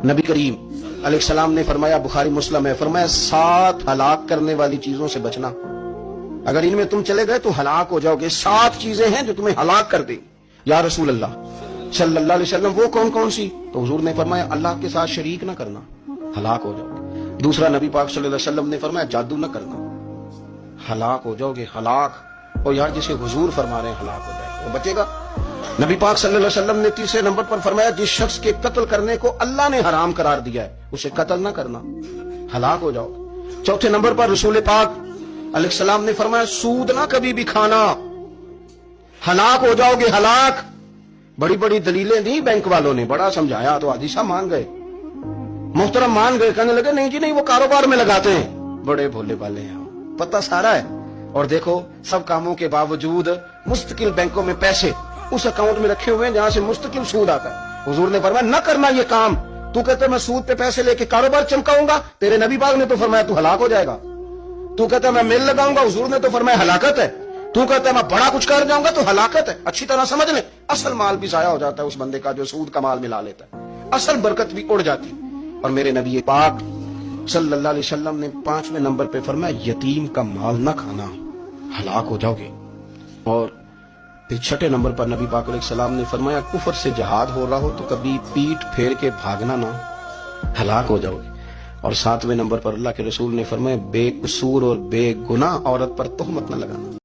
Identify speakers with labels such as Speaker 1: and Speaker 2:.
Speaker 1: نبی کریم علیہ السلام نے فرمایا، بخاری مسلم ہے، فرمایا 7 ہلاک کرنے والی چیزوں سے بچنا، اگر ان میں تم چلے گئے تو ہلاک ہو جاؤ گے۔ 7 چیزیں ہیں جو تمہیں ہلاک کر دیں۔ یا رسول اللہ صلی اللہ علیہ وسلم وہ کون کون سی؟ تو حضور نے فرمایا اللہ کے ساتھ شریک نہ کرنا، ہلاک ہو جاؤ گے۔ دوسرا نبی پاک صلی اللہ علیہ وسلم نے فرمایا جادو نہ کرنا، ہلاک ہو جاؤ گے، ہلاک۔ اور یار جسے حضور فرما رہے ہیں ہلاک ہو جائے گا، وہ بچے گا۔ نبی پاک صلی اللہ علیہ وسلم نے تیسرے نمبر پر فرمایا جس شخص کے قتل کرنے کو اللہ نے حرام قرار دیا ہے اسے قتل نہ کرنا، ہلاک ہو جاؤ گے۔ چوتھے نمبر پر رسول پاک علیہ السلام نے فرمایا سود نہ کبھی بھی کھانا، ہلاک ہو جاؤ گے، ہلاک۔ بڑی بڑی دلیلیں دی بینک والوں نے، بڑا سمجھایا تو حدیثہ مان گئے، محترم مان گئے، کہنے لگے نہیں جی نہیں وہ کاروبار میں لگاتے ہیں، بڑے بھولے والے ہیں، پتہ سارا ہے۔ اور دیکھو سب کاموں کے باوجود مستقل بینکوں میں پیسے اس اکاؤنٹ میں رکھے ہوئے ہیں جہاں سے مستقل سود آتا ہے۔ حضور نے فرمایا نہ کرنا یہ کام۔ تو کہتے میں سود پہ پیسے لے کے کاروبار چمکاؤں گا، تیرے نبی پاک نے تو فرمایا تو ہلاک ہو جائے گا۔ تو کہتا ہے میں میل لگاؤں گا، حضور نے تو فرمایا ہلاکت ہے۔ تو کہتا ہے میں بڑا کچھ کر جاؤں گا تو ہلاکت ہے۔ اچھی طرح سمجھ لیں، اصل مال بھی ضائع ہو جاتا ہے اس بندے کا جو سود کا مال ملا لیتا ہے، اصل برکت بھی اڑ جاتی۔ اور میرے نبی پاک صلی اللہ علیہ وسلم نے 5ویں نمبر پہ فرمایا یتیم کا مال نہ کھانا، ہلاک ہو جاؤ گے۔ اور پھر 6 نمبر پر نبی پاک علیہ السلام نے فرمایا کفر سے جہاد ہو رہا ہو تو کبھی پیٹ پھیر کے بھاگنا نہ، ہلاک ہو جاؤ گے۔ اور 7ویں نمبر پر اللہ کے رسول نے فرمایا بے قصور اور بے گناہ عورت پر تہمت نہ لگانا۔